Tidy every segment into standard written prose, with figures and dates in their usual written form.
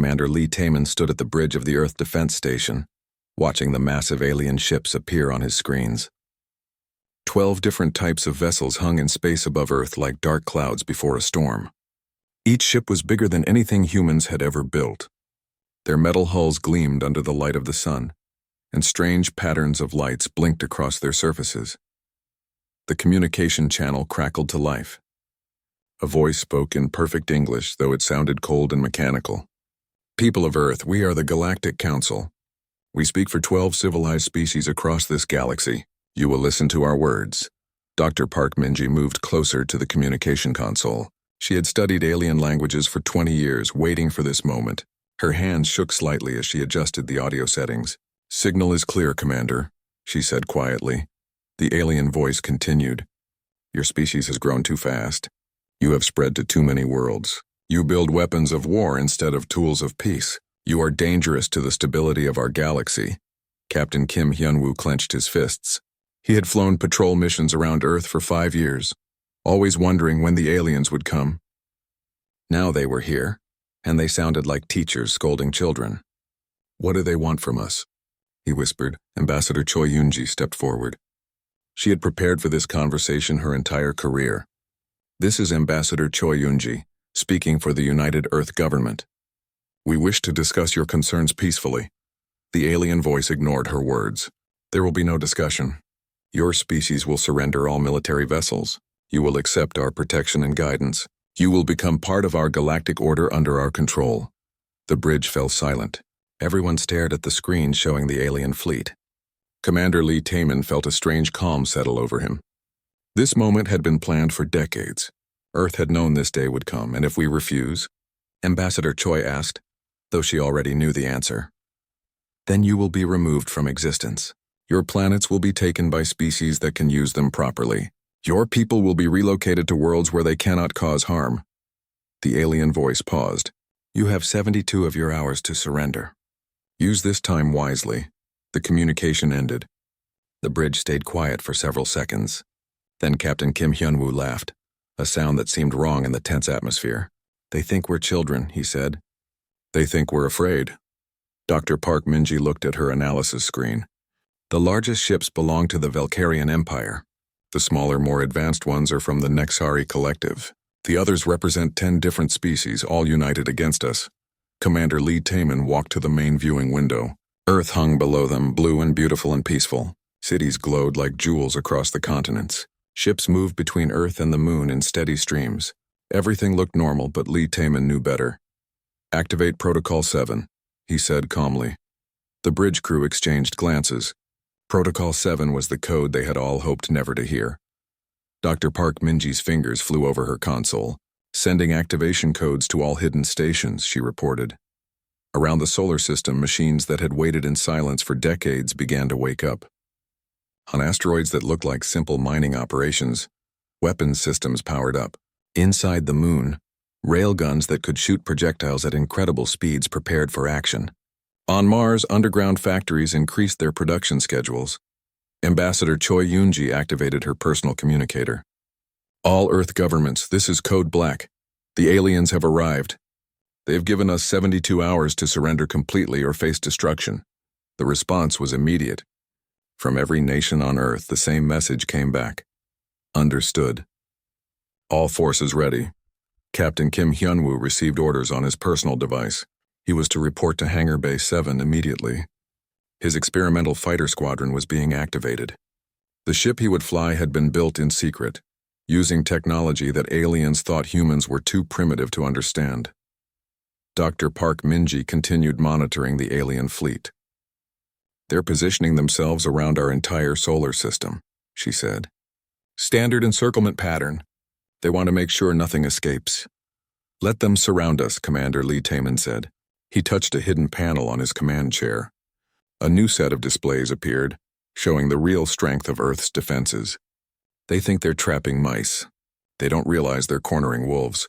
Commander Lee Taman stood at the bridge of the Earth Defense Station, watching the massive alien ships appear on his screens. 12 different types of vessels hung in space above Earth like dark clouds before a storm. Each ship was bigger than anything humans had ever built. Their metal hulls gleamed under the light of the sun, and strange patterns of lights blinked across their surfaces. The communication channel crackled to life. A voice spoke in perfect English, though it sounded cold and mechanical. "People of Earth, we are the Galactic Council. We speak for 12 civilized species across this galaxy. You will listen to our words." Dr. Park Minji moved closer to the communication console. She had studied alien languages for 20 years, waiting for this moment. Her hands shook slightly as she adjusted the audio settings. "Signal is clear, Commander," she said quietly. The alien voice continued. "Your species has grown too fast. You have spread to too many worlds. You build weapons of war instead of tools of peace. You are dangerous to the stability of our galaxy." Captain Kim Hyunwoo clenched his fists. He had flown patrol missions around Earth for 5 years, always wondering when the aliens would come. Now they were here, and they sounded like teachers scolding children. "What do they want from us?" he whispered. Ambassador Choi Yoonji stepped forward. She had prepared for this conversation her entire career. "This is Ambassador Choi Yoonji, speaking for the United Earth Government. We wish to discuss your concerns peacefully." The alien voice ignored her words. "There will be no discussion. Your species will surrender all military vessels. You will accept our protection and guidance. You will become part of our galactic order under our control." The bridge fell silent. Everyone stared at the screen showing the alien fleet. Commander Lee Taman felt a strange calm settle over him. This moment had been planned for decades. Earth had known this day would come, and if we refuse? Ambassador Choi asked, though she already knew the answer. "Then you will be removed from existence. Your planets will be taken by species that can use them properly. Your people will be relocated to worlds where they cannot cause harm." The alien voice paused. "You have 72 of your hours to surrender. Use this time wisely." The communication ended. The bridge stayed quiet for several seconds. Then Captain Kim Hyunwoo laughed, a sound that seemed wrong in the tense atmosphere. "They think we're children," he said. "They think we're afraid." Dr. Park Minji looked at her analysis screen. The largest ships belong to the Valkyrian Empire. The smaller, more advanced ones are from the Nexari Collective. The others represent 10 different species, all united against us. Commander Lee Taman walked to the main viewing window. Earth hung below them, blue and beautiful and peaceful. Cities glowed like jewels across the continents. Ships moved between Earth and the Moon in steady streams. Everything looked normal, but Lee Taman knew better. "Activate Protocol 7, he said calmly. The bridge crew exchanged glances. Protocol 7 was the code they had all hoped never to hear. Dr. Park Minji's fingers flew over her console. "Sending activation codes to all hidden stations," she reported. Around the solar system, machines that had waited in silence for decades began to wake up. On asteroids that looked like simple mining operations, weapons systems powered up. Inside the Moon, railguns that could shoot projectiles at incredible speeds prepared for action. On Mars, underground factories increased their production schedules. Ambassador Choi Yoonji activated her personal communicator. "All Earth governments, this is Code Black. The aliens have arrived. They've given us 72 hours to surrender completely or face destruction." The response was immediate. From every nation on Earth, the same message came back. "Understood. All forces ready." Captain Kim Hyunwoo received orders on his personal device. He was to report to Hangar Bay 7 immediately. His experimental fighter squadron was being activated. The ship he would fly had been built in secret, using technology that aliens thought humans were too primitive to understand. Dr. Park Minji continued monitoring the alien fleet. "They're positioning themselves around our entire solar system," she said. "Standard encirclement pattern. They want to make sure nothing escapes." "Let them surround us," Commander Lee Taman said. He touched a hidden panel on his command chair. A new set of displays appeared, showing the real strength of Earth's defenses. "They think they're trapping mice. They don't realize they're cornering wolves."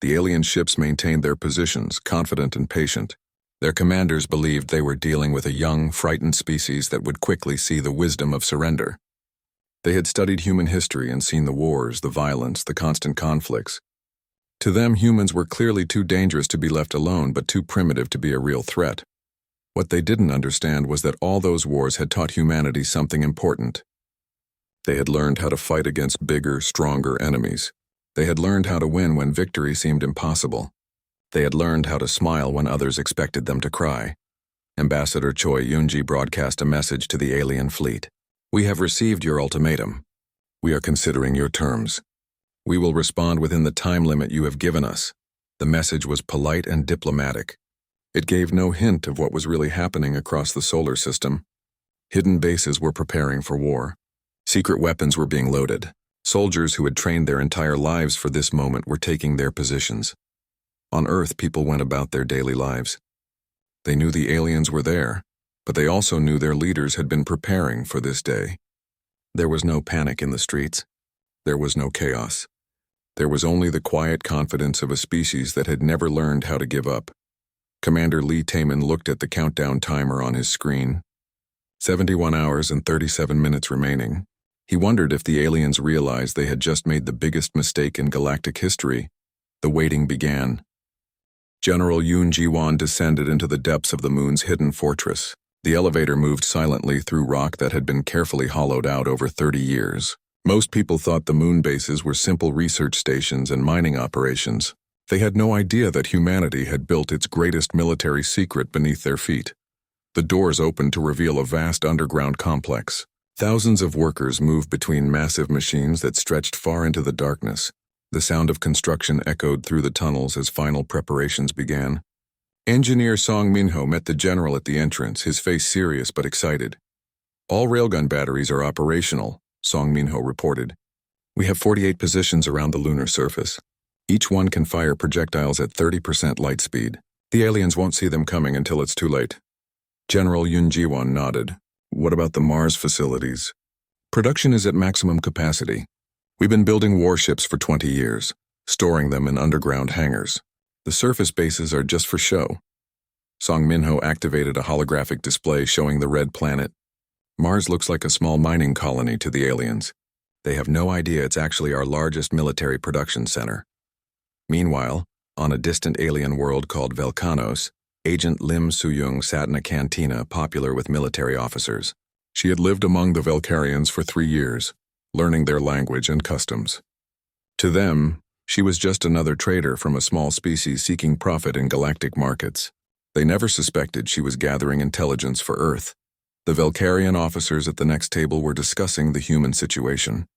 The alien ships maintained their positions, confident and patient. Their commanders believed they were dealing with a young, frightened species that would quickly see the wisdom of surrender. They had studied human history and seen the wars, the violence, the constant conflicts. To them, humans were clearly too dangerous to be left alone, but too primitive to be a real threat. What they didn't understand was that all those wars had taught humanity something important. They had learned how to fight against bigger, stronger enemies. They had learned how to win when victory seemed impossible. They had learned how to smile when others expected them to cry. Ambassador Choi Yoon-ji broadcast a message to the alien fleet. "We have received your ultimatum. We are considering your terms. We will respond within the time limit you have given us." The message was polite and diplomatic. It gave no hint of what was really happening across the solar system. Hidden bases were preparing for war. Secret weapons were being loaded. Soldiers who had trained their entire lives for this moment were taking their positions. On Earth, people went about their daily lives. They knew the aliens were there, but they also knew their leaders had been preparing for this day. There was no panic in the streets. There was no chaos. There was only the quiet confidence of a species that had never learned how to give up. Commander Lee Taman looked at the countdown timer on his screen. 71 hours and 37 minutes remaining. He wondered if the aliens realized they had just made the biggest mistake in galactic history. The waiting began. General Yoon Ji-won descended into the depths of the moon's hidden fortress. The elevator moved silently through rock that had been carefully hollowed out over 30 years. Most people thought the moon bases were simple research stations and mining operations. They had no idea that humanity had built its greatest military secret beneath their feet. The doors opened to reveal a vast underground complex. Thousands of workers moved between massive machines that stretched far into the darkness. The sound of construction echoed through the tunnels as final preparations began. Engineer Song Min-ho met the general at the entrance, his face serious but excited. "All railgun batteries are operational," Song Min-ho reported. "We have 48 positions around the lunar surface. Each one can fire projectiles at 30% light speed. The aliens won't see them coming until it's too late." General Yoon Ji-won nodded. "What about the Mars facilities?" "Production is at maximum capacity. We've been building warships for 20 years, storing them in underground hangars. The surface bases are just for show." Song Min-ho activated a holographic display showing the red planet. "Mars looks like a small mining colony to the aliens. They have no idea it's actually our largest military production center." Meanwhile, on a distant alien world called Velkanos, Agent Lim Soo-young sat in a cantina popular with military officers. She had lived among the Velkarians for 3 years, learning their language and customs. To them, she was just another trader from a small species seeking profit in galactic markets. They never suspected she was gathering intelligence for Earth. The Velkarian officers at the next table were discussing the human situation.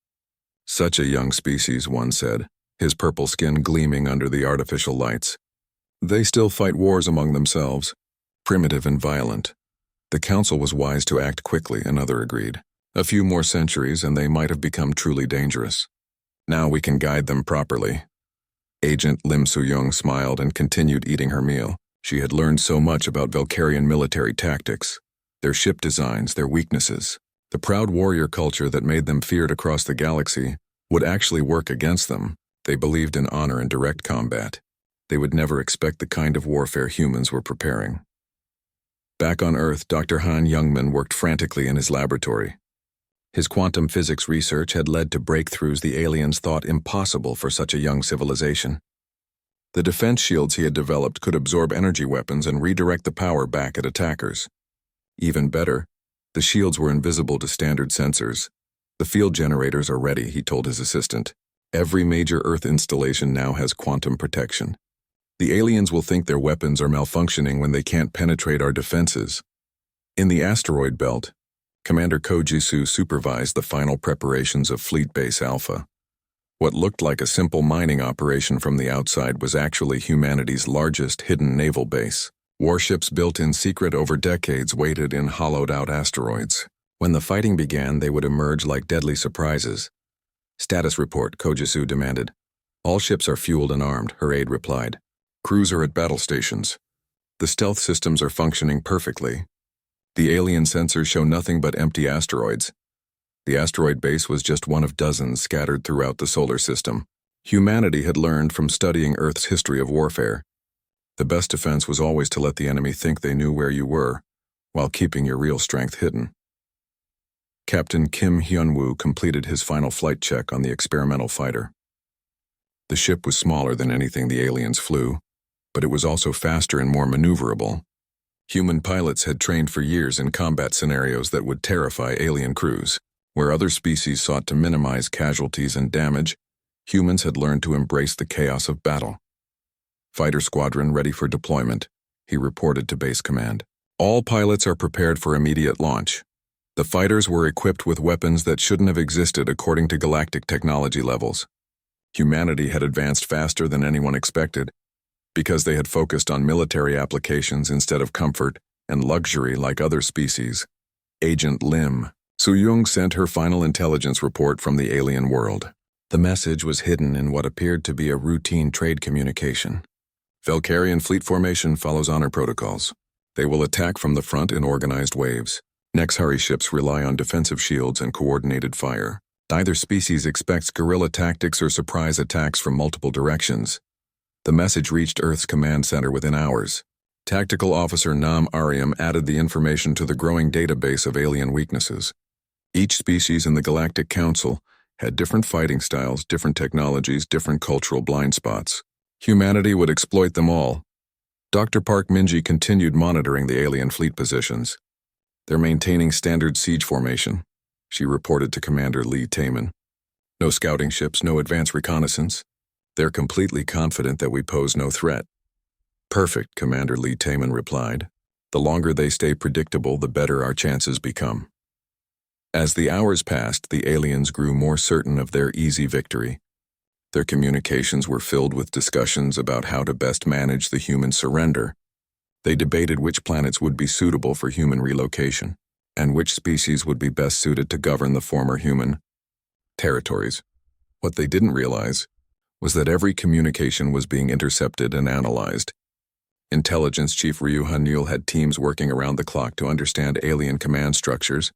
"Such a young species," one said, his purple skin gleaming under the artificial lights. "They still fight wars among themselves, primitive and violent." The council was wise to act quickly, another agreed. A few more centuries and they might have become truly dangerous. Now we can guide them properly. Agent Lim Soo-young smiled and continued eating her meal. She had learned so much about Velkarian military tactics, their ship designs, their weaknesses. The proud warrior culture that made them feared across the galaxy would actually work against them. They believed in honor and direct combat. They would never expect the kind of warfare humans were preparing. Back on Earth, Dr. Han Youngman worked frantically in his laboratory. His quantum physics research had led to breakthroughs the aliens thought impossible for such a young civilization. The defense shields he had developed could absorb energy weapons and redirect the power back at attackers. Even better, the shields were invisible to standard sensors. "The field generators are ready," he told his assistant. "Every major Earth installation now has quantum protection. The aliens will think their weapons are malfunctioning when they can't penetrate our defenses." In the asteroid belt, Commander Ko Jisoo supervised the final preparations of Fleet Base Alpha. What looked like a simple mining operation from the outside was actually humanity's largest hidden naval base. Warships built in secret over decades waited in hollowed-out asteroids. When the fighting began, they would emerge like deadly surprises. "Status report," Ko Jisoo demanded. "All ships are fueled and armed," her aide replied. "Crews are at battle stations. The stealth systems are functioning perfectly. The alien sensors show nothing but empty asteroids." The asteroid base was just one of dozens scattered throughout the solar system. Humanity had learned from studying Earth's history of warfare. The best defense was always to let the enemy think they knew where you were, while keeping your real strength hidden. Captain Kim Hyun-woo completed his final flight check on the experimental fighter. The ship was smaller than anything the aliens flew, but it was also faster and more maneuverable. Human pilots had trained for years in combat scenarios that would terrify alien crews. Where other species sought to minimize casualties and damage, humans had learned to embrace the chaos of battle. "Fighter squadron ready for deployment," he reported to Base Command. "All pilots are prepared for immediate launch." The fighters were equipped with weapons that shouldn't have existed according to galactic technology levels. Humanity had advanced faster than anyone expected, because they had focused on military applications instead of comfort and luxury like other species. Agent Lim Soo-young sent her final intelligence report from the alien world. The message was hidden in what appeared to be a routine trade communication. "Valkyrian fleet formation follows honor protocols. They will attack from the front in organized waves. Nexhari ships rely on defensive shields and coordinated fire. Neither species expects guerrilla tactics or surprise attacks from multiple directions." The message reached Earth's command center within hours. Tactical Officer Nam Ariam added the information to the growing database of alien weaknesses. Each species in the Galactic Council had different fighting styles, different technologies, different cultural blind spots. Humanity would exploit them all. Dr. Park Minji continued monitoring the alien fleet positions. "They're maintaining standard siege formation," she reported to Commander Lee Taman. "No scouting ships, no advanced reconnaissance. They're completely confident that we pose no threat." "Perfect," Commander Lee Taman replied. "The longer they stay predictable, the better our chances become." As the hours passed, the aliens grew more certain of their easy victory. Their communications were filled with discussions about how to best manage the human surrender. They debated which planets would be suitable for human relocation, and which species would be best suited to govern the former human territories. What they didn't realize was that every communication was being intercepted and analyzed. Intelligence Chief Ryu Hanul had teams working around the clock to understand alien command structures,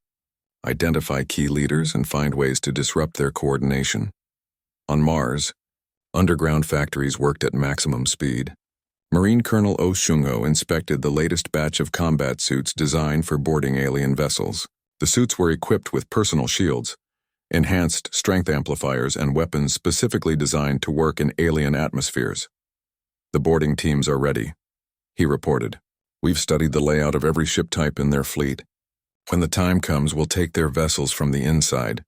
identify key leaders, and find ways to disrupt their coordination. On Mars, underground factories worked at maximum speed. Marine Colonel Oh Shung-ho inspected the latest batch of combat suits designed for boarding alien vessels. The suits were equipped with personal shields, enhanced strength amplifiers, and weapons specifically designed to work in alien atmospheres. "The boarding teams are ready," he reported. "We've studied the layout of every ship type in their fleet. When the time comes, we'll take their vessels from the inside."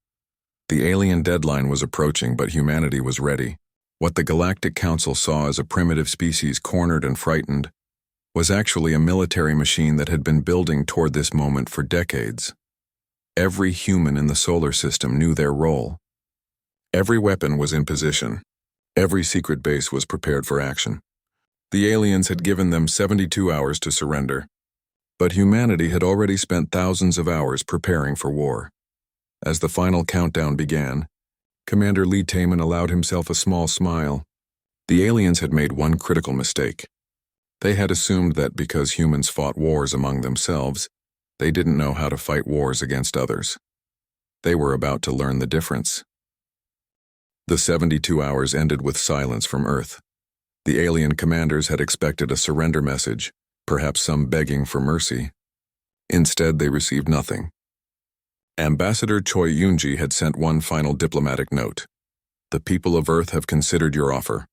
The alien deadline was approaching, but humanity was ready. What the Galactic Council saw as a primitive species cornered and frightened was actually a military machine that had been building toward this moment for decades. Every human in the solar system knew their role. Every weapon was in position. Every secret base was prepared for action. The aliens had given them 72 hours to surrender, but humanity had already spent thousands of hours preparing for war. As the final countdown began, Commander Lee Taman allowed himself a small smile. The aliens had made one critical mistake. They had assumed that because humans fought wars among themselves, they didn't know how to fight wars against others. They were about to learn the difference. The 72 hours ended with silence from Earth. The alien commanders had expected a surrender message, perhaps some begging for mercy. Instead, they received nothing. Ambassador Choi Yoonji had sent one final diplomatic note. "The people of Earth have considered your offer.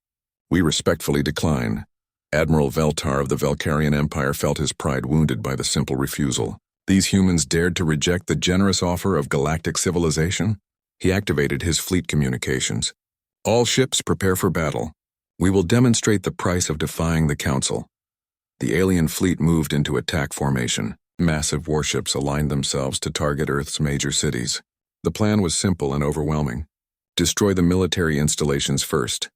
We respectfully decline." Admiral Veltar of the Valkyrian Empire felt his pride wounded by the simple refusal. These humans dared to reject the generous offer of galactic civilization? He activated his fleet communications. "All ships prepare for battle. We will demonstrate the price of defying the Council." The alien fleet moved into attack formation. Massive warships aligned themselves to target Earth's major cities. The plan was simple and overwhelming. Destroy the military installations first,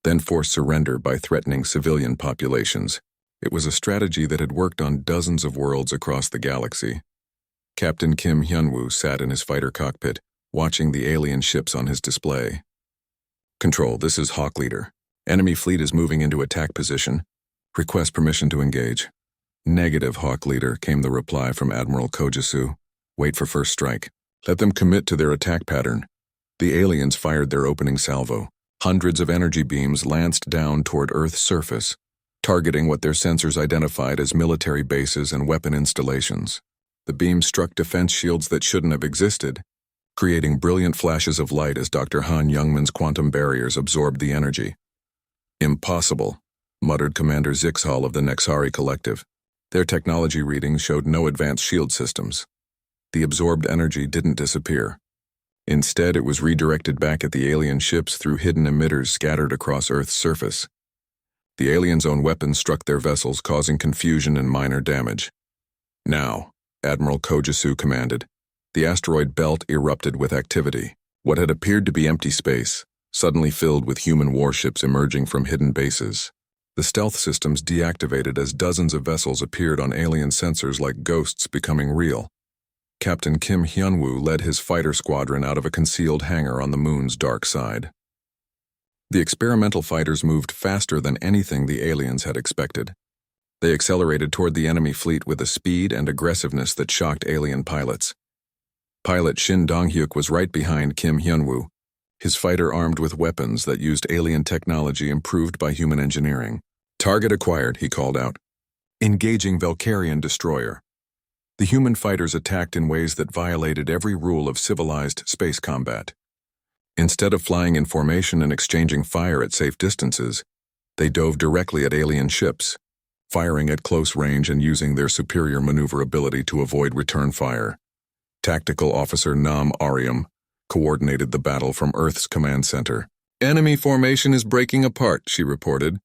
then force surrender by threatening civilian populations. It was a strategy that had worked on dozens of worlds across the galaxy. Captain Kim Hyunwoo sat in his fighter cockpit, watching the alien ships on his display. "Control, this is Hawk Leader. Enemy fleet is moving into attack position. Request permission to engage." "Negative, Hawk Leader," came the reply from Admiral Kojisu. "Wait for first strike. Let them commit to their attack pattern." The aliens fired their opening salvo. Hundreds of energy beams lanced down toward Earth's surface, targeting what their sensors identified as military bases and weapon installations. The beams struck defense shields that shouldn't have existed, creating brilliant flashes of light as Dr. Han Youngman's quantum barriers absorbed the energy. "Impossible," muttered Commander Zixhal of the Nexari Collective. Their technology readings showed no advanced shield systems. The absorbed energy didn't disappear. Instead, it was redirected back at the alien ships through hidden emitters scattered across Earth's surface. The aliens' own weapons struck their vessels, causing confusion and minor damage. "Now," Admiral Kojisu commanded. The asteroid belt erupted with activity. What had appeared to be empty space suddenly filled with human warships emerging from hidden bases. The stealth systems deactivated as dozens of vessels appeared on alien sensors like ghosts becoming real. Captain Kim Hyunwoo led his fighter squadron out of a concealed hangar on the moon's dark side. The experimental fighters moved faster than anything the aliens had expected. They accelerated toward the enemy fleet with a speed and aggressiveness that shocked alien pilots. Pilot Shin Dong-hyuk was right behind Kim Hyunwoo, his fighter armed with weapons that used alien technology improved by human engineering. "Target acquired," he called out. Engaging Valkyrian destroyer. The human fighters attacked in ways that violated every rule of civilized space combat. Instead of flying in formation and exchanging fire at safe distances, they dove directly at alien ships, firing at close range and using their superior maneuverability to avoid return fire. Tactical Officer Nam Ariam coordinated the battle from Earth's command center. "Enemy formation is breaking apart," she reported.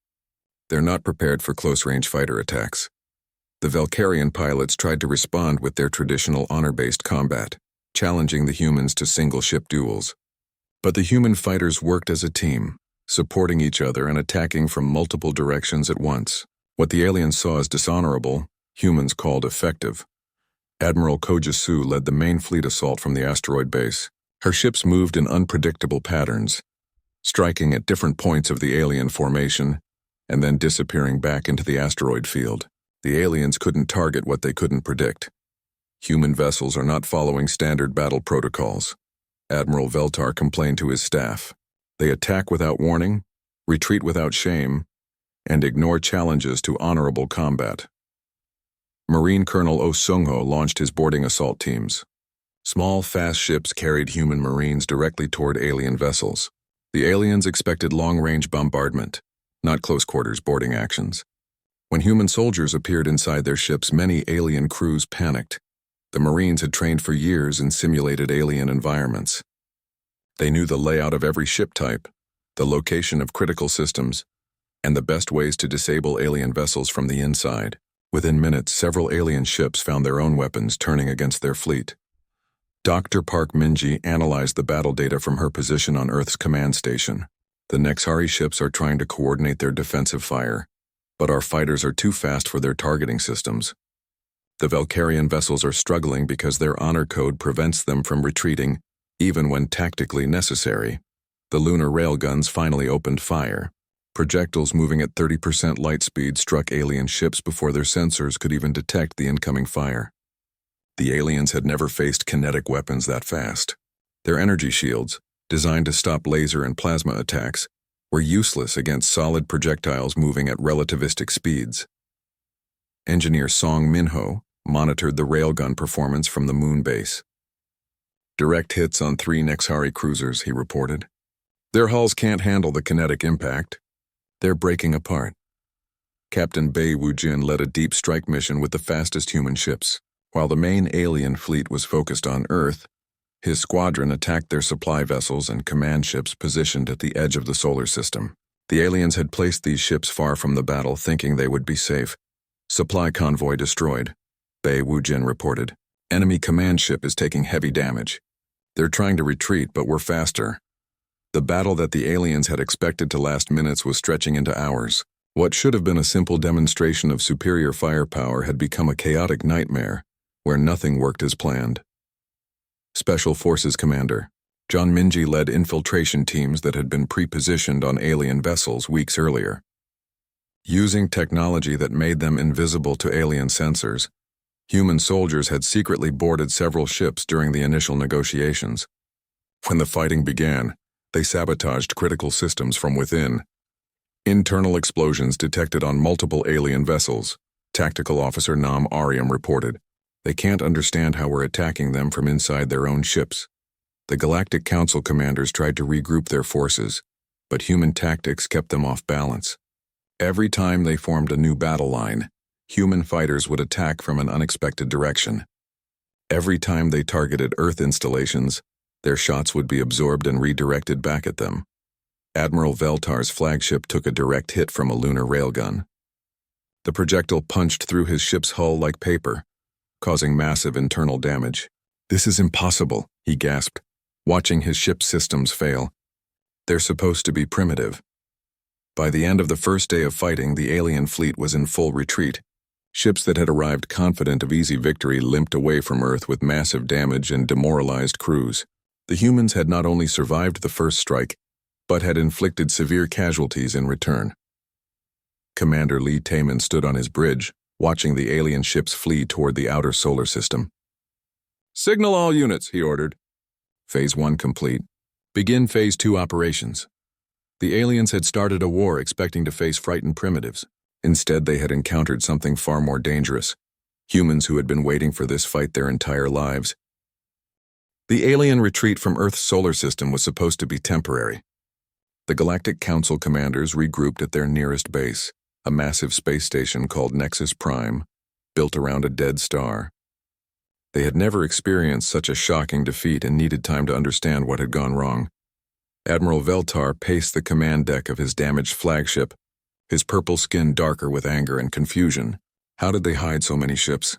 They're not prepared for close-range fighter attacks. The Valkyrian pilots tried to respond with their traditional honor-based combat, challenging the humans to single-ship duels. But the human fighters worked as a team, supporting each other and attacking from multiple directions at once. What the aliens saw as dishonorable, humans called effective. Admiral Kojisu led the main fleet assault from the asteroid base. Her ships moved in unpredictable patterns, striking at different points of the alien formation and then disappearing back into the asteroid field. The aliens couldn't target what they couldn't predict. Human vessels are not following standard battle protocols. Admiral Veltar complained to his staff. They attack without warning, retreat without shame, and ignore challenges to honorable combat. Marine Colonel Oh Sung-ho launched his boarding assault teams. Small, fast ships carried human Marines directly toward alien vessels. The aliens expected long-range bombardment, not close-quarters boarding actions. When human soldiers appeared inside their ships, many alien crews panicked. The Marines had trained for years in simulated alien environments. They knew the layout of every ship type, the location of critical systems, and the best ways to disable alien vessels from the inside. Within minutes, several alien ships found their own weapons turning against their fleet. Dr. Park Minji analyzed the battle data from her position on Earth's command station. The Nexari ships are trying to coordinate their defensive fire, but our fighters are too fast for their targeting systems. The Valkyrian vessels are struggling because their honor code prevents them from retreating, even when tactically necessary. The lunar railguns finally opened fire. Projectiles moving at 30% light speed struck alien ships before their sensors could even detect the incoming fire. The aliens had never faced kinetic weapons that fast. Their energy shields, designed to stop laser and plasma attacks, were useless against solid projectiles moving at relativistic speeds. Engineer Song Minho monitored the railgun performance from the moon base. "Direct hits on 3 Nexari cruisers," he reported. "Their hulls can't handle the kinetic impact. They're breaking apart." Captain Bei Woo-jin led a deep strike mission with the fastest human ships. While the main alien fleet was focused on Earth, his squadron attacked their supply vessels and command ships positioned at the edge of the solar system. The aliens had placed these ships far from the battle, thinking they would be safe. "Supply convoy destroyed," Bei Woo-jin reported. "Enemy command ship is taking heavy damage. They're trying to retreat, but we're faster." The battle that the aliens had expected to last minutes was stretching into hours. What should have been a simple demonstration of superior firepower had become a chaotic nightmare, where nothing worked as planned. Special Forces Commander John Minji led infiltration teams that had been pre-positioned on alien vessels weeks earlier. Using technology that made them invisible to alien sensors, human soldiers had secretly boarded several ships during the initial negotiations. When the fighting began, they sabotaged critical systems from within. Internal explosions detected on multiple alien vessels, Tactical Officer Nam Ariam reported. "They can't understand how we're attacking them from inside their own ships. The Galactic Council commanders tried to regroup their forces, but human tactics kept them off balance. Every time they formed a new battle line, human fighters would attack from an unexpected direction. Every time they targeted Earth installations, their shots would be absorbed and redirected back at them. Admiral Veltar's flagship took a direct hit from a lunar railgun. The projectile punched through his ship's hull like paper, causing massive internal damage. "This is impossible," he gasped, watching his ship's systems fail. "They're supposed to be primitive." By the end of the first day of fighting, the alien fleet was in full retreat. Ships that had arrived confident of easy victory limped away from Earth with massive damage and demoralized crews. The humans had not only survived the first strike, but had inflicted severe casualties in return. Commander Lee Taman stood on his bridge, watching the alien ships flee toward the outer solar system. "Signal all units," he ordered. Phase 1 complete. Begin Phase 2 operations. The aliens had started a war expecting to face frightened primitives. Instead, they had encountered something far more dangerous. Humans who had been waiting for this fight their entire lives. The alien retreat from Earth's solar system was supposed to be temporary. The Galactic Council commanders regrouped at their nearest base, a massive space station called Nexus Prime, built around a dead star. They had never experienced such a shocking defeat and needed time to understand what had gone wrong. Admiral Veltar paced the command deck of his damaged flagship, his purple skin darker with anger and confusion. How did they hide so many ships?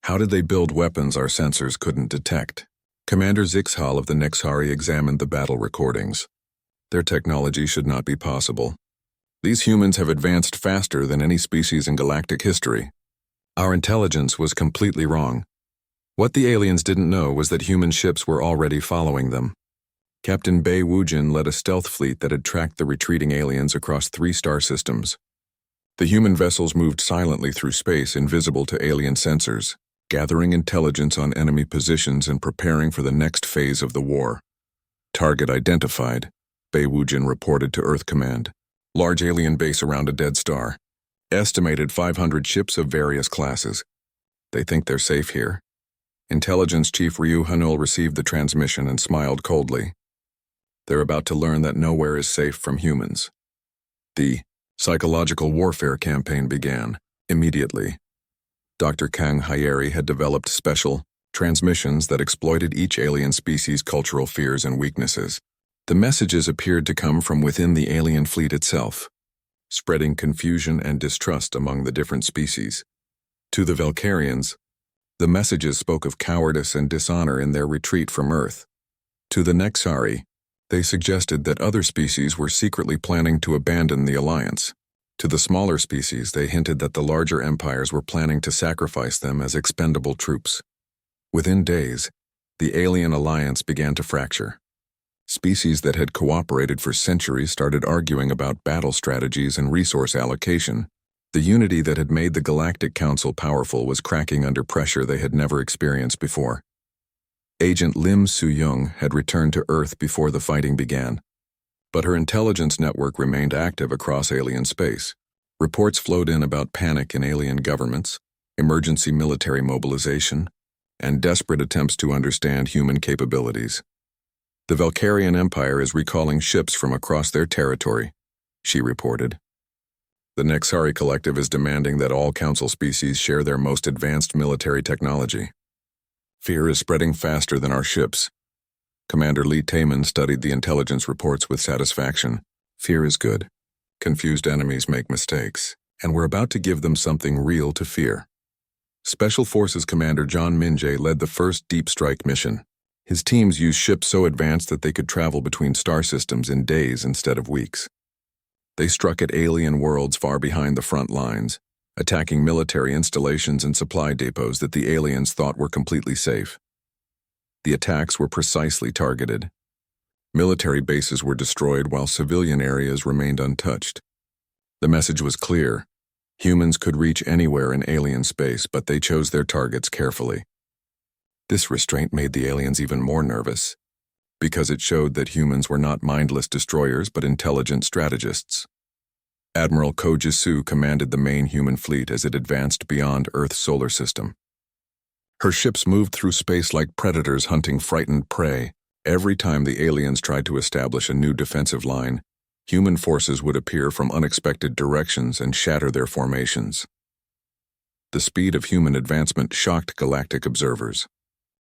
How did they build weapons our sensors couldn't detect? Commander Zixhal of the Nexari examined the battle recordings. Their technology should not be possible. These humans have advanced faster than any species in galactic history. Our intelligence was completely wrong. What the aliens didn't know was that human ships were already following them. Captain Bei Wujin led a stealth fleet that had tracked the retreating aliens across 3 star systems. The human vessels moved silently through space, invisible to alien sensors, gathering intelligence on enemy positions and preparing for the next phase of the war. "Target identified," Bei Wujin reported to Earth Command. "Large alien base around a dead star. Estimated 500 ships of various classes. They think they're safe here." Intelligence Chief Ryu Hanul received the transmission and smiled coldly. They're about to learn that nowhere is safe from humans. The psychological warfare campaign began immediately. Dr. Kang Hyeri had developed special transmissions that exploited each alien species' cultural fears and weaknesses. The messages appeared to come from within the alien fleet itself, spreading confusion and distrust among the different species. To the Valkyrians, the messages spoke of cowardice and dishonor in their retreat from Earth. To the Nexari, they suggested that other species were secretly planning to abandon the alliance. To the smaller species, they hinted that the larger empires were planning to sacrifice them as expendable troops. Within days, the alien alliance began to fracture. Species that had cooperated for centuries started arguing about battle strategies and resource allocation. The unity that had made the Galactic Council powerful was cracking under pressure they had never experienced before. Agent Lim Su-young had returned to Earth before the fighting began, but her intelligence network remained active across alien space. Reports flowed in about panic in alien governments, emergency military mobilization, and desperate attempts to understand human capabilities. "The Valkyrian Empire is recalling ships from across their territory," she reported. "The Nexari Collective is demanding that all Council species share their most advanced military technology. Fear is spreading faster than our ships." Commander Lee Taman studied the intelligence reports with satisfaction. "Fear is good. Confused enemies make mistakes, and we're about to give them something real to fear." Special Forces Commander John Minjay led the first deep strike mission. His teams used ships so advanced that they could travel between star systems in days instead of weeks. They struck at alien worlds far behind the front lines, attacking military installations and supply depots that the aliens thought were completely safe. The attacks were precisely targeted. Military bases were destroyed while civilian areas remained untouched. The message was clear. Humans could reach anywhere in alien space, but they chose their targets carefully. This restraint made the aliens even more nervous, because it showed that humans were not mindless destroyers but intelligent strategists. Admiral Ko Jisu commanded the main human fleet as it advanced beyond Earth's solar system. Her ships moved through space like predators hunting frightened prey, Every time the aliens tried to establish a new defensive line, human forces would appear from unexpected directions and shatter their formations. The speed of human advancement shocked galactic observers.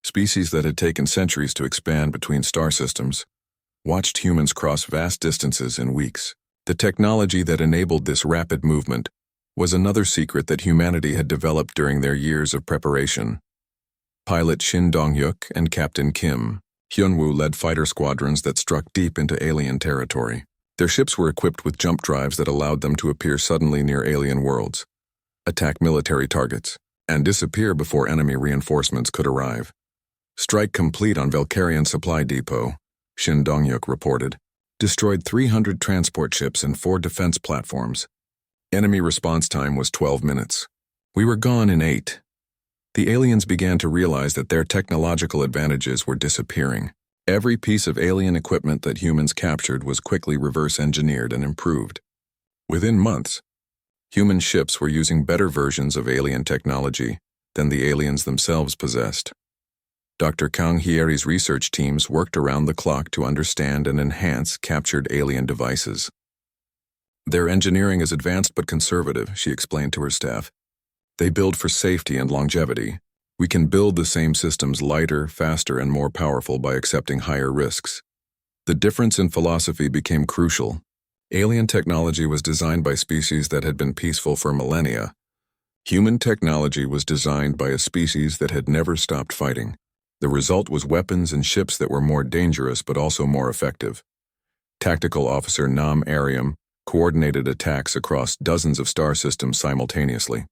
Species that had taken centuries to expand between star systems watched humans cross vast distances in weeks. The technology that enabled this rapid movement was another secret that humanity had developed during their years of preparation. Pilot Shin Dong-hyuk and Captain Kim Hyun-woo led fighter squadrons that struck deep into alien territory. Their ships were equipped with jump drives that allowed them to appear suddenly near alien worlds, attack military targets, and disappear before enemy reinforcements could arrive. Strike complete on Valkyrian Supply Depot, Shin Dong-hyuk reported. Destroyed 300 transport ships and 4 defense platforms. Enemy response time was 12 minutes. We were gone in 8. The aliens began to realize that their technological advantages were disappearing. Every piece of alien equipment that humans captured was quickly reverse-engineered and improved. Within months, human ships were using better versions of alien technology than the aliens themselves possessed. Dr. Kang Hyeri's research teams worked around the clock to understand and enhance captured alien devices. Their engineering is advanced but conservative, she explained to her staff. They build for safety and longevity. We can build the same systems lighter, faster, and more powerful by accepting higher risks. The difference in philosophy became crucial. Alien technology was designed by species that had been peaceful for millennia. Human technology was designed by a species that had never stopped fighting. The result was weapons and ships that were more dangerous but also more effective. Tactical Officer Nam Ariam coordinated attacks across dozens of star systems simultaneously.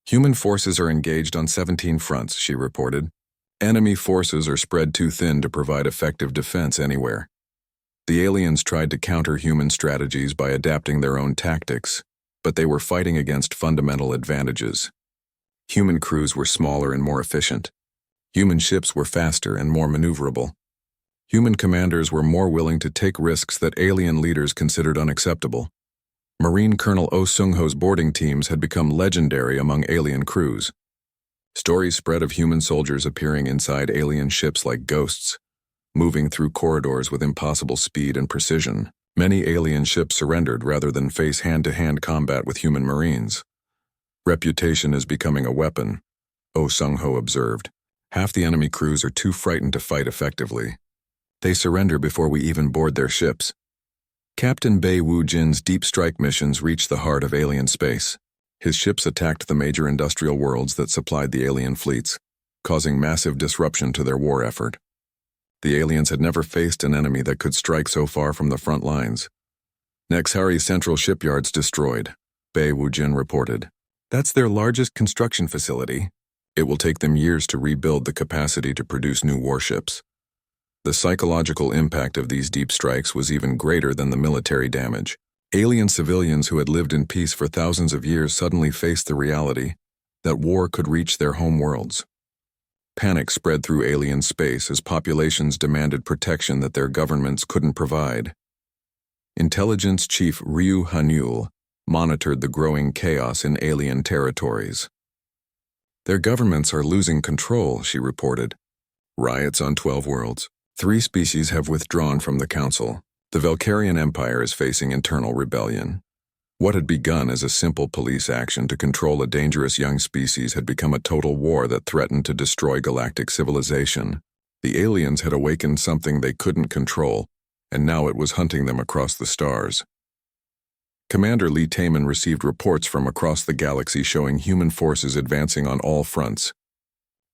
Human forces are engaged on 17 fronts, she reported. Enemy forces are spread too thin to provide effective defense anywhere. The aliens tried to counter human strategies by adapting their own tactics, but they were fighting against fundamental advantages. Human crews were smaller and more efficient. Human ships were faster and more maneuverable. Human commanders were more willing to take risks that alien leaders considered unacceptable. Marine Colonel Oh Sung-ho's boarding teams had become legendary among alien crews. Stories spread of human soldiers appearing inside alien ships like ghosts, moving through corridors with impossible speed and precision. Many alien ships surrendered rather than face hand-to-hand combat with human marines. Reputation is becoming a weapon, Oh Sung-ho observed. Half the enemy crews are too frightened to fight effectively. They surrender before we even board their ships. Captain Bae Woo-jin's deep strike missions reached the heart of alien space. His ships attacked the major industrial worlds that supplied the alien fleets, causing massive disruption to their war effort. The aliens had never faced an enemy that could strike so far from the front lines. Nexhari Central Shipyards destroyed, Bae Woo-jin reported. That's their largest construction facility. It will take them years to rebuild the capacity to produce new warships. The psychological impact of these deep strikes was even greater than the military damage. Alien civilians who had lived in peace for thousands of years suddenly faced the reality that war could reach their home worlds. Panic spread through alien space as populations demanded protection that their governments couldn't provide. Intelligence Chief Ryu Hanyul monitored the growing chaos in alien territories. Their governments are losing control, she reported. Riots on 12 worlds. 3 species have withdrawn from the Council. The Valkyrian Empire is facing internal rebellion. What had begun as a simple police action to control a dangerous young species had become a total war that threatened to destroy galactic civilization. The aliens had awakened something they couldn't control, and now it was hunting them across the stars. Commander Lee Taemin received reports from across the galaxy showing human forces advancing on all fronts.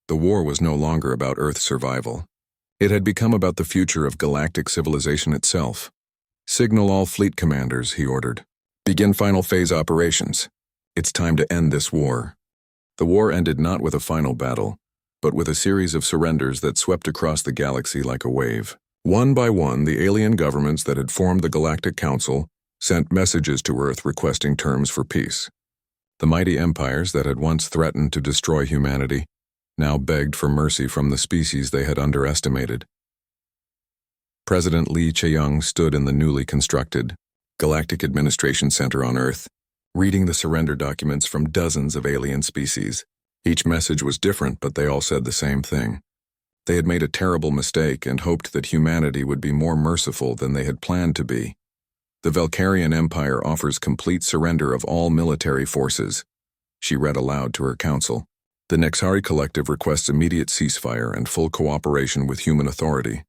The war was no longer about Earth's survival. It had become about the future of galactic civilization itself. Signal all fleet commanders, he ordered. Begin final phase operations. It's time to end this war. The war ended not with a final battle, but with a series of surrenders that swept across the galaxy like a wave. One by one, the alien governments that had formed the Galactic Council sent messages to Earth requesting terms for peace. The mighty empires that had once threatened to destroy humanity now begged for mercy from the species they had underestimated. President Lee Chae-young stood in the newly constructed Galactic Administration Center on Earth, reading the surrender documents from dozens of alien species. Each message was different, but they all said the same thing. They had made a terrible mistake and hoped that humanity would be more merciful than they had planned to be. The Valkyrian Empire offers complete surrender of all military forces. She read aloud to her council. The Nexari Collective requests immediate ceasefire and full cooperation with human authority.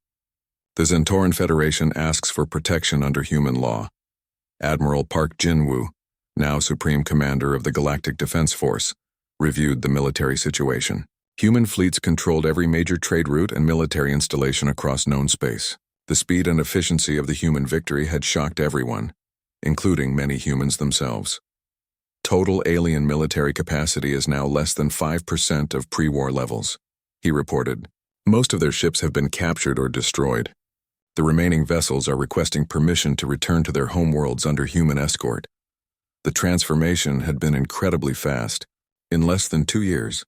The Zentoran Federation asks for protection under human law. Admiral Park Jin-woo, now Supreme Commander of the Galactic Defense Force, reviewed the military situation. Human fleets controlled every major trade route and military installation across known space. The speed and efficiency of the human victory had shocked everyone, including many humans themselves. Total alien military capacity is now less than 5% of pre-war levels, he reported. Most of their ships have been captured or destroyed. The remaining vessels are requesting permission to return to their homeworlds under human escort. The transformation had been incredibly fast. In less than 2 years,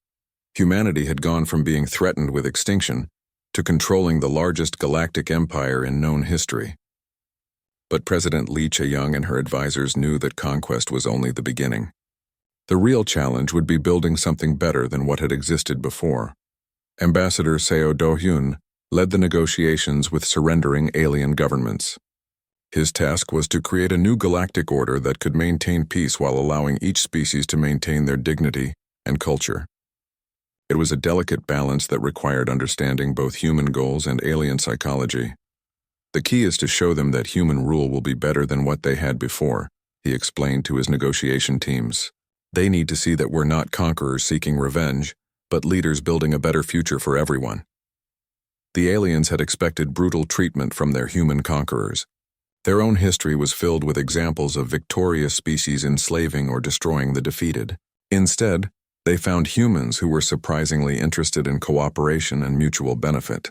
humanity had gone from being threatened with extinction to controlling the largest galactic empire in known history. But President Lee Chae-young and her advisors knew that conquest was only the beginning. The real challenge would be building something better than what had existed before. Ambassador Seo Do-hyun led the negotiations with surrendering alien governments. His task was to create a new galactic order that could maintain peace while allowing each species to maintain their dignity and culture. It was a delicate balance that required understanding both human goals and alien psychology. The key is to show them that human rule will be better than what they had before, he explained to his negotiation teams. They need to see that we're not conquerors seeking revenge, but leaders building a better future for everyone. The aliens had expected brutal treatment from their human conquerors. Their own history was filled with examples of victorious species enslaving or destroying the defeated. Instead, they found humans who were surprisingly interested in cooperation and mutual benefit.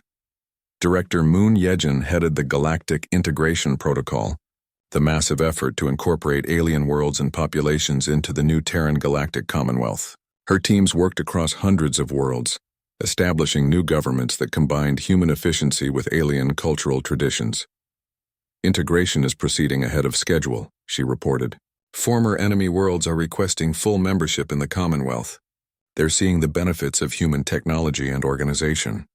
Director Moon Yejin headed the Galactic Integration Protocol, the massive effort to incorporate alien worlds and populations into the new Terran Galactic Commonwealth. Her teams worked across hundreds of worlds, establishing new governments that combined human efficiency with alien cultural traditions. Integration is proceeding ahead of schedule, she reported. Former enemy worlds are requesting full membership in the Commonwealth. They're seeing the benefits of human technology and organization.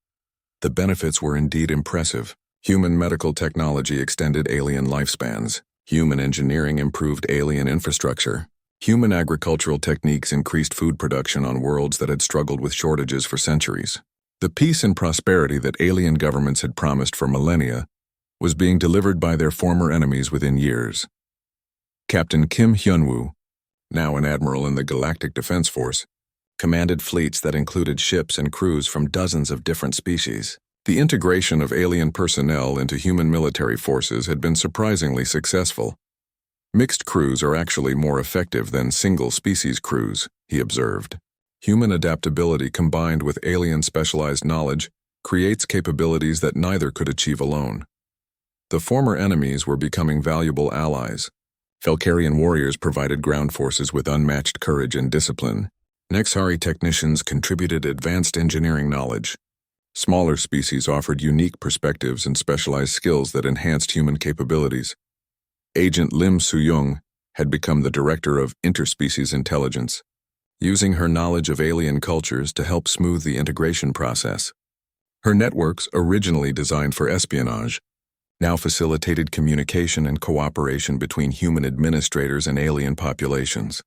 The benefits were indeed impressive. Human medical technology extended alien lifespans. Human engineering improved alien infrastructure. Human agricultural techniques increased food production on worlds that had struggled with shortages for centuries. The peace and prosperity that alien governments had promised for millennia was being delivered by their former enemies within years. Captain Kim Hyun-woo, now an admiral in the Galactic Defense Force, commanded fleets that included ships and crews from dozens of different species. The integration of alien personnel into human military forces had been surprisingly successful. Mixed crews are actually more effective than single-species crews, he observed. Human adaptability combined with alien specialized knowledge creates capabilities that neither could achieve alone. The former enemies were becoming valuable allies. Valkyrian warriors provided ground forces with unmatched courage and discipline. Nexari technicians contributed advanced engineering knowledge. Smaller species offered unique perspectives and specialized skills that enhanced human capabilities. Agent Lim Soo-young had become the director of interspecies intelligence, using her knowledge of alien cultures to help smooth the integration process. Her networks, originally designed for espionage, now facilitated communication and cooperation between human administrators and alien populations.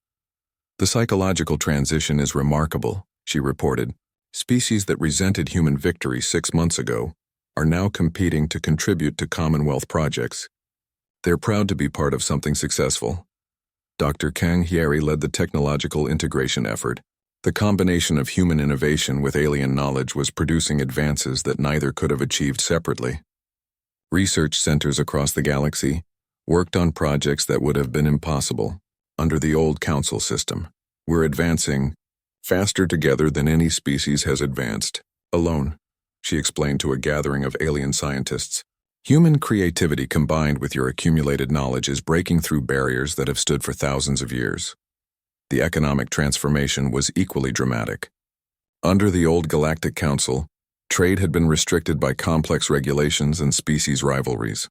The psychological transition is remarkable, she reported. Species that resented human victory 6 months ago are now competing to contribute to Commonwealth projects. They're proud to be part of something successful. Dr. Kang Hyeri led the technological integration effort. The combination of human innovation with alien knowledge was producing advances that neither could have achieved separately. Research centers across the galaxy worked on projects that would have been impossible under the old council system. We're advancing faster together than any species has advanced alone, she explained to a gathering of alien scientists. Human creativity combined with your accumulated knowledge is breaking through barriers that have stood for thousands of years. The economic transformation was equally dramatic. Under the old Galactic Council, trade had been restricted by complex regulations and species rivalries.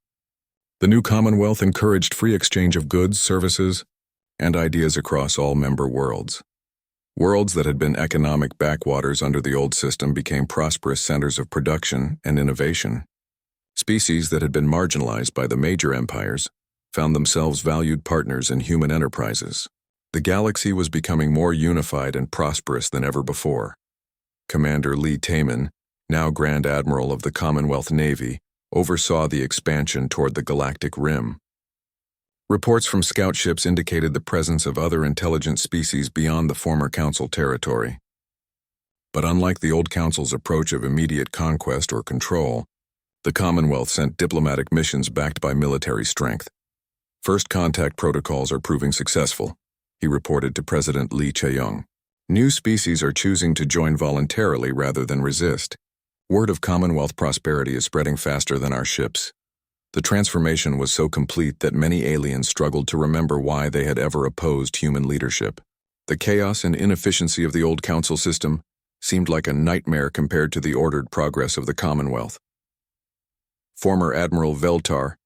The new Commonwealth encouraged free exchange of goods, services, and ideas across all member worlds. Worlds that had been economic backwaters under the old system became prosperous centers of production and innovation. Species that had been marginalized by the major empires found themselves valued partners in human enterprises. The galaxy was becoming more unified and prosperous than ever before. Commander Lee Taman, now Grand Admiral of the Commonwealth Navy, oversaw the expansion toward the galactic rim. Reports from scout ships indicated the presence of other intelligent species beyond the former Council territory. But unlike the old Council's approach of immediate conquest or control, the Commonwealth sent diplomatic missions backed by military strength. First contact protocols are proving successful, he reported to President Lee Chae-young. New species are choosing to join voluntarily rather than resist. Word of Commonwealth prosperity is spreading faster than our ships. The transformation was so complete that many aliens struggled to remember why they had ever opposed human leadership. The chaos and inefficiency of the old Council system seemed like a nightmare compared to the ordered progress of the Commonwealth. Former Admiral Veltar,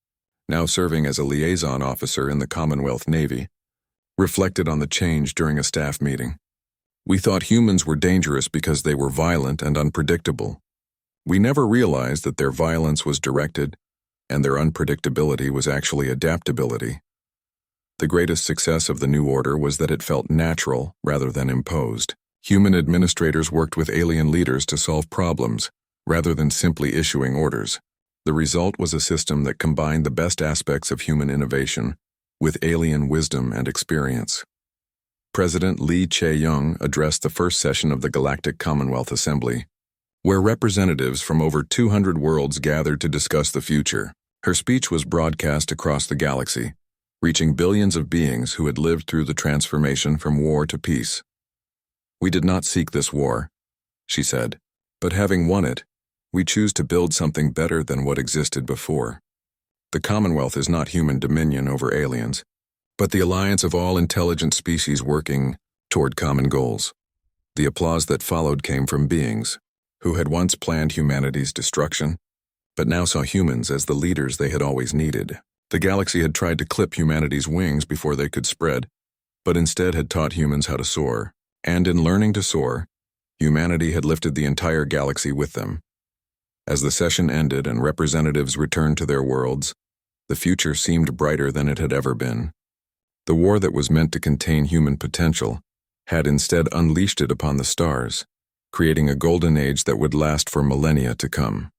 now serving as a liaison officer in the Commonwealth Navy, reflected on the change during a staff meeting. We thought humans were dangerous because they were violent and unpredictable. We never realized that their violence was directed and their unpredictability was actually adaptability. The greatest success of the new order was that it felt natural rather than imposed. Human administrators worked with alien leaders to solve problems rather than simply issuing orders. The result was a system that combined the best aspects of human innovation with alien wisdom and experience. President Lee Chae-young addressed the first session of the Galactic Commonwealth Assembly, where representatives from over 200 worlds gathered to discuss the future. Her speech was broadcast across the galaxy, reaching billions of beings who had lived through the transformation from war to peace. We did not seek this war, she said, but having won it, we choose to build something better than what existed before. The Commonwealth is not human dominion over aliens, but the alliance of all intelligent species working toward common goals. The applause that followed came from beings who had once planned humanity's destruction, but now saw humans as the leaders they had always needed. The galaxy had tried to clip humanity's wings before they could spread, but instead had taught humans how to soar, and in learning to soar, humanity had lifted the entire galaxy with them. As the session ended and representatives returned to their worlds, the future seemed brighter than it had ever been. The war that was meant to contain human potential had instead unleashed it upon the stars, creating a golden age that would last for millennia to come.